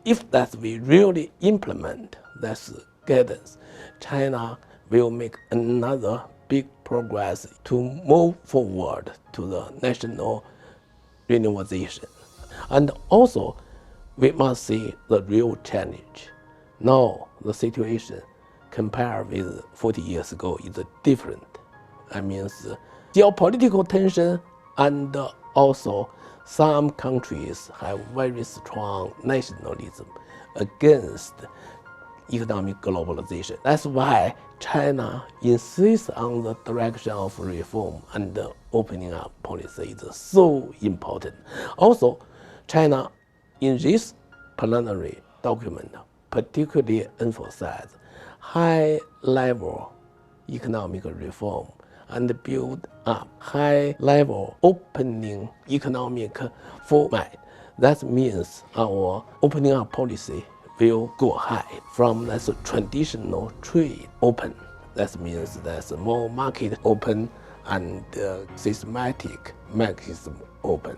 if that we really implement that guidance, China will make another big progress to move forward to the national renovation. And also, we must see the real challenge. Now, the situation compared with 40 years ago is different. I mean, geopolitical tension, and also some countries have very strong nationalism against economic globalization. That's why China insists on the direction of reform and the opening up policy is so important. Also, China in this plenary document particularly emphasized high-level economic reform and build up high-level opening economic format. That means our opening up policy will go high from that traditional trade open. That means there's more market open and systematic mechanism open.